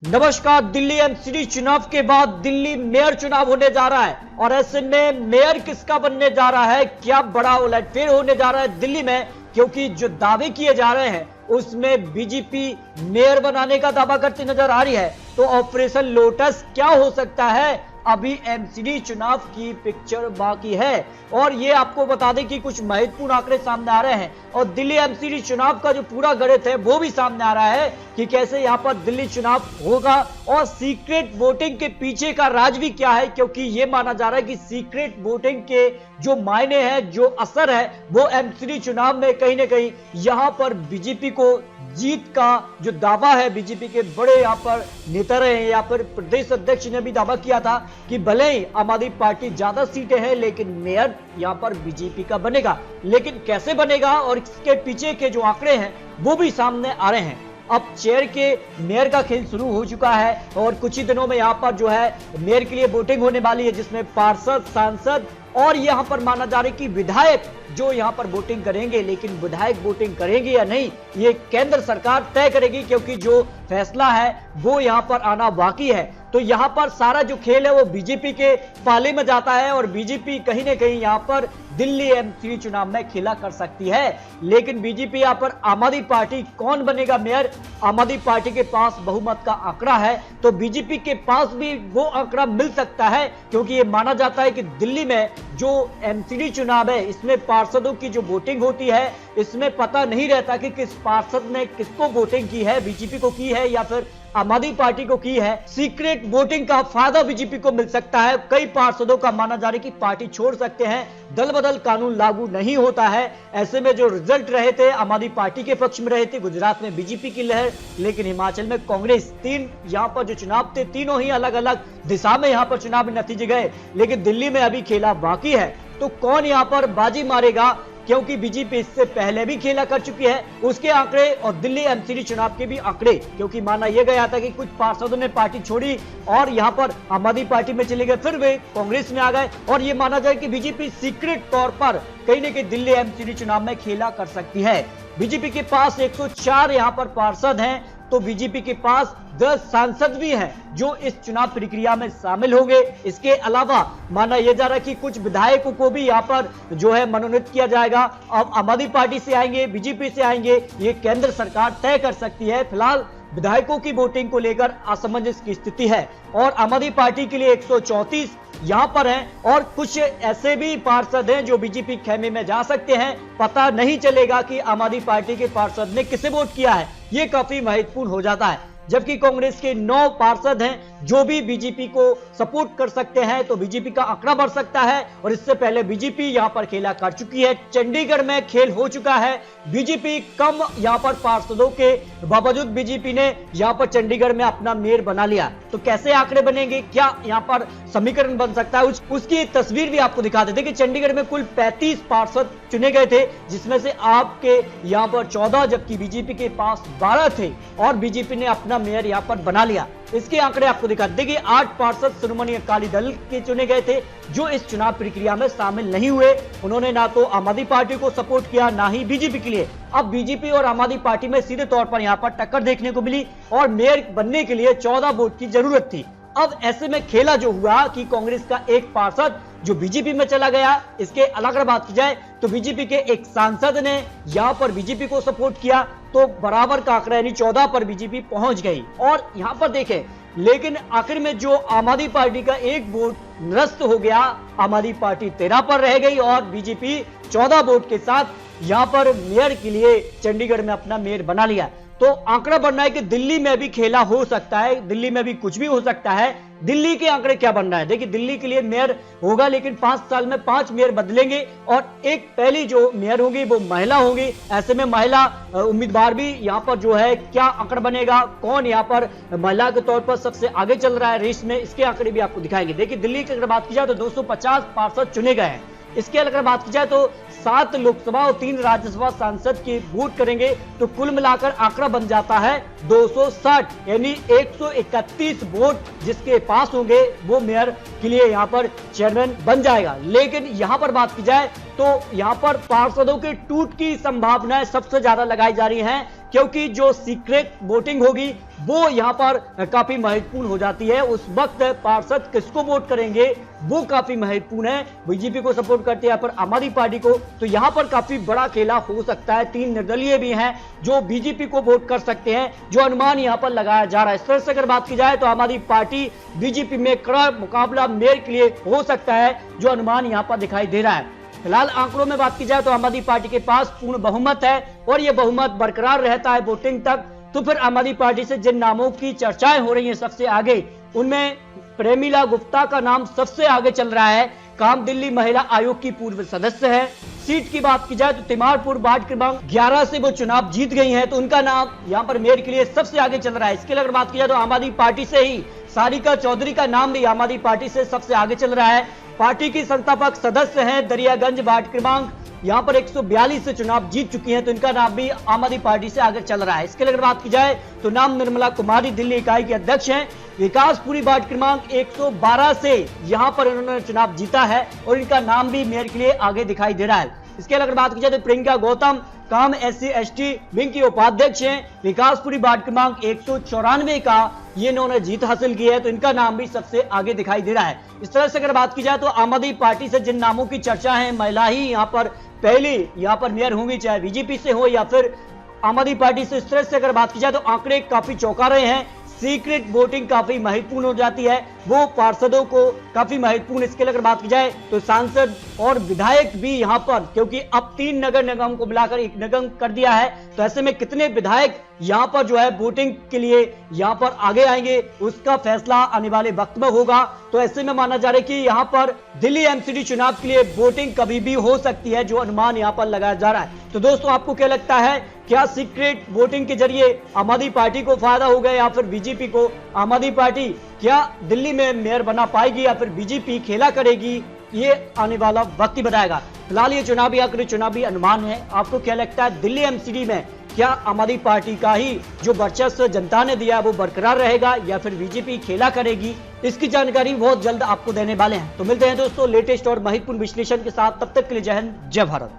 नमस्कार। दिल्ली एमसीडी चुनाव के बाद दिल्ली मेयर चुनाव होने जा रहा है और ऐसे में मेयर किसका बनने जा रहा है, क्या बड़ा उलटफेर होने जा रहा है दिल्ली में, क्योंकि जो दावे किए जा रहे हैं उसमें बीजेपी मेयर बनाने का दावा करती नजर आ रही है। तो ऑपरेशन लोटस क्या हो सकता है, अभी एमसीडी चुनाव की पिक्चर बाकी है और ये आपको बता दें कि कुछ महत्वपूर्ण आंकड़े सामने आ रहे हैं और दिल्ली एमसीडी चुनाव का जो पूरा गणित है वो भी सामने आ रहा है कि कैसे यहां पर दिल्ली चुनाव होगा और सीक्रेट वोटिंग के पीछे का राज भी क्या है, क्योंकि ये माना जा रहा है कि सीक्रेट वोटिंग के जो मायने हैं, जो असर है, वो एमसीडी चुनाव में कहीं ना कहीं यहां पर बीजेपी को जीत का जो दावा है, बीजेपी के बड़े यहाँ पर नेता रहे हैं, यहाँ पर प्रदेश अध्यक्ष ने भी दावा किया था कि भले ही आम आदमी पार्टी ज्यादा सीटें हैं लेकिन मेयर यहाँ पर बीजेपी का बनेगा। लेकिन कैसे बनेगा और इसके पीछे के जो आंकड़े हैं वो भी सामने आ रहे हैं। अब चेयर के मेयर का खेल शुरू हो चुका है और कुछ ही दिनों में यहाँ पर जो है मेयर के लिए वोटिंग होने वाली है, जिसमें पार्षद, सांसद और यहाँ पर माना जा रहा है कि विधायक जो यहाँ पर वोटिंग करेंगे। लेकिन विधायक वोटिंग करेंगे या नहीं ये केंद्र सरकार तय करेगी, क्योंकि जो फैसला है वो यहाँ पर आना बाकी है। तो यहाँ पर सारा जो खेल है वो बीजेपी के पाले में जाता है और बीजेपी कहीं ना कहीं यहाँ पर दिल्ली एमसीडी चुनाव में खेला कर सकती है। लेकिन बीजेपी यहाँ पर आम आदमी पार्टी कौन बनेगा मेयर, आम आदमी पार्टी के पास बहुमत का आंकड़ा है तो बीजेपी के पास भी वो आंकड़ा मिल सकता है, क्योंकि ये माना जाता है कि दिल्ली में जो एमसीडी चुनाव है इसमें पार्षदों की जो वोटिंग होती है इसमें पता नहीं रहता कि किस पार्षद ने किसको वोटिंग की है, बीजेपी को की है या फिर आम आदमी पार्टी को की है। सीक्रेट वोटिंग का फायदा बीजेपी को मिल सकता है। कई पार्षदों का माना जा रहा है कि पार्टी छोड़ सकते हैं, दल बदल कानून लागू नहीं होता है। ऐसे में जो रिजल्ट रहे थे आम आदमी पार्टी के पक्ष में रहे थे, गुजरात में बीजेपी की लहर, लेकिन हिमाचल में कांग्रेस, तीन यहाँ पर जो चुनाव थे तीनों ही अलग अलग दिशा में यहाँ पर चुनाव नतीजे गए। लेकिन दिल्ली में अभी खेला बाकी है, तो कौन यहाँ पर बाजी मारेगा, क्योंकि बीजेपी इससे पहले भी खेला कर चुकी है, उसके आंकड़े और दिल्ली एमसीडी चुनाव के भी आंकड़े। क्योंकि माना यह गया था कि कुछ पार्षदों ने पार्टी छोड़ी और यहां पर आम आदमी पार्टी में चले गए, फिर वे कांग्रेस में आ गए और ये माना जाए कि बीजेपी सीक्रेट तौर पर कहीं ना कहीं दिल्ली एमसीडी चुनाव में खेला कर सकती है। बीजेपी के पास 104 यहां पर पार्षद हैं, तो बीजेपी के पास 10 सांसद भी हैं जो इस चुनाव प्रक्रिया में शामिल होंगे। इसके अलावा माना यह जा रहा है कि कुछ विधायकों को भी यहाँ पर जो है मनोनीत किया जाएगा। अब आम आदमी पार्टी से आएंगे, बीजेपी से आएंगे, ये केंद्र सरकार तय कर सकती है। फिलहाल विधायकों की वोटिंग को लेकर असमंजस की स्थिति है और आम आदमी पार्टी के लिए 134 यहां पर हैं और कुछ ऐसे भी पार्षद हैं जो बीजेपी खेमे में जा सकते हैं। पता नहीं चलेगा कि आम आदमी पार्टी के पार्षद ने किसे वोट किया है, ये काफी महत्वपूर्ण हो जाता है। जबकि कांग्रेस के 9 पार्षद हैं जो भी बीजेपी को सपोर्ट कर सकते हैं, तो बीजेपी का आंकड़ा बढ़ सकता है। और इससे पहले बीजेपी यहां पर खेला कर चुकी है, चंडीगढ़ में खेल हो चुका है। बीजेपी कम यहां पर पार्षदों के बावजूद बीजेपी ने यहां पर चंडीगढ़ में अपना मेयर बना लिया। तो कैसे आंकड़े बनेंगे, क्या यहां पर समीकरण बन सकता है, उसकी तस्वीर भी आपको दिखा देते कि चंडीगढ़ में कुल 35 पार्षद चुने गए थे, जिसमें से आपके यहां पर 14, जबकि बीजेपी के पास 12 थे और बीजेपी ने अपना मेयर यहां पर बना लिया। इसके आंकड़े आपको दिखा देंगे। 8 पार्षद श्रोमणी अकाली दल के चुने गए थे जो इस चुनाव प्रक्रिया में शामिल नहीं हुए। उन्होंने ना तो आम आदमी पार्टी को सपोर्ट किया ना ही बीजेपी के लिए। अब बीजेपी और आम आदमी पार्टी में सीधे तौर पर यहां पर टक्कर देखने को मिली और मेयर बनने के लिए 14 वोट की जरूरत थी। अब ऐसे में खेला जो हुआ कि कांग्रेस का एक पार्षद जो बीजेपी में चला गया। इसके अलग अगर बात की जाए तो बीजेपी के एक सांसद ने यहां पर बीजेपी को सपोर्ट किया, तो बराबर का आंकड़ा यानी 14 पर बीजेपी पहुंच गई। और यहां पर देखें, लेकिन आखिर में जो आम आदमी पार्टी का एक वोट निरस्त हो गया, आम आदमी पार्टी 13 पर रह गई और बीजेपी 14 वोट के साथ यहां पर मेयर के लिए चंडीगढ़ में अपना मेयर बना लिया। तो आंकड़ा बनना है कि दिल्ली में भी खेला हो सकता है, दिल्ली में भी कुछ भी हो सकता है। दिल्ली के आंकड़े क्या बन रहा है, देखिए दिल्ली के लिए मेयर होगा, लेकिन 5 साल में 5 मेयर बदलेंगे और एक पहली जो मेयर होगी वो महिला होंगी। ऐसे में महिला उम्मीदवार भी यहाँ पर जो है क्या आंकड़ा बनेगा, कौन यहाँ पर महिला के तौर पर सबसे आगे चल रहा है रेस में, इसके आंकड़े भी आपको दिखाएंगे। देखिए दिल्ली की अगर बात की जाए तो 250 पार्षद चुने गए हैं। इसके अगर बात की जाए तो 7 लोकसभा और 3 राज्यसभा सांसद के वोट करेंगे तो कुल मिलाकर आंकड़ा बन जाता है 260, यानी 131 वोट जिसके पास होंगे वो मेयर के लिए यहाँ पर चेयरमैन बन जाएगा। लेकिन यहाँ पर बात की जाए तो यहाँ पर पार्षदों के टूट की संभावनाएं सबसे ज्यादा लगाई जा रही हैं, क्योंकि जो सीक्रेट वोटिंग होगी वो यहां पर काफी महत्वपूर्ण हो जाती है। उस वक्त पार्षद किसको वोट करेंगे वो काफी महत्वपूर्ण है, बीजेपी को सपोर्ट करते हैं या फिर आम आदमी पार्टी को, तो यहां पर काफी बड़ा खेला हो सकता है। 3 निर्दलीय भी हैं जो बीजेपी को वोट कर सकते हैं, जो अनुमान यहां पर लगाया जा रहा है। इस तरह से अगर बात की जाए तो आम आदमी पार्टी बीजेपी में कड़ा मुकाबला मेयर के लिए हो सकता है, जो अनुमान यहां पर दिखाई दे रहा है। फिलहाल आंकड़ों में बात की जाए तो आम आदमी पार्टी के पास पूर्ण बहुमत है और यह बहुमत बरकरार रहता है वोटिंग तक। तो फिर आम आदमी पार्टी से जिन नामों की चर्चाएं हो रही हैं सबसे आगे, उनमें प्रेमिला गुप्ता का नाम सबसे आगे चल रहा है। काम दिल्ली महिला आयोग की पूर्व सदस्य है। सीट की बात की जाए तो तिमारपुर वार्ड क्रमांक 11 से वो चुनाव जीत गई हैं, तो उनका नाम यहां पर मेयर के लिए सबसे आगे चल रहा है। इसके लिए अगर बात की जाए तो आम आदमी पार्टी से ही सारिका चौधरी का नाम भी आम आदमी पार्टी से सबसे आगे चल रहा है। पार्टी की संस्थापक सदस्य हैं, दरियागंज वार्ड क्रमांक यहां पर 142 से चुनाव जीत चुकी हैं, तो इनका नाम भी आम आदमी पार्टी से आगे चल रहा है। इसके लिए अगर बात की जाए तो नाम निर्मला कुमारी दिल्ली इकाई के अध्यक्ष हैं। विकासपुरी वार्ड क्रमांक 112 से यहां पर इन्होंने चुनाव जीता है और इनका नाम भी मेयर के लिए आगे दिखाई दे रहा है। इसके अलावा बात की जाए तो प्रियंका गौतम काम SC/ST विंग की उपाध्यक्ष हैं। विकासपुरी वार्ड क्रमांक 194 का ये इन्होंने जीत हासिल की है, तो इनका नाम भी सबसे आगे दिखाई दे रहा है। इस तरह से अगर बात की जाए तो आम आदमी पार्टी से जिन नामों की चर्चा है, महिला ही यहाँ पर पहली यहाँ पर मेयर होंगी, चाहे बीजेपी से हो या फिर आम आदमी पार्टी से। इस तरह से अगर बात की जाए तो आंकड़े काफी चौंका रहे हैं। सीक्रेट वोटिंग काफी महत्वपूर्ण हो जाती है, वो पार्षदों को काफी महत्वपूर्ण। इसके लिए अगर बात की जाए तो सांसद और विधायक भी यहां पर, क्योंकि अब 3 नगर निगम को मिलाकर 1 निगम कर दिया है, तो ऐसे में कितने विधायक यहां पर जो है वोटिंग के लिए यहां पर आगे आएंगे उसका फैसला आने वाले वक्त में होगा। तो ऐसे में माना जा रहा है कि यहां पर दिल्ली MCD चुनाव के लिए वोटिंग कभी भी हो सकती है, जो अनुमान यहां पर लगाया जा रहा है। तो दोस्तों आपको क्या लगता है, क्या सीक्रेट वोटिंग के जरिए आम आदमी पार्टी को फायदा होगा या फिर बीजेपी को? आम आदमी पार्टी क्या दिल्ली में मेयर बना पाएगी या फिर बीजेपी खेला करेगी? ये आने वाला वक्त ही बताएगा। फिलहाल ये चुनावी आंकड़े, चुनावी अनुमान है। आपको क्या लगता है दिल्ली MCD में क्या आम आदमी पार्टी का ही जो वर्चस्व जनता ने दिया वो बरकरार रहेगा या फिर बीजेपी खेला करेगी? इसकी जानकारी बहुत जल्द आपको देने वाले हैं। तो मिलते हैं दोस्तों लेटेस्ट और महत्वपूर्ण विश्लेषण के साथ, तब तक के लिए जय हिंद, जय भारत।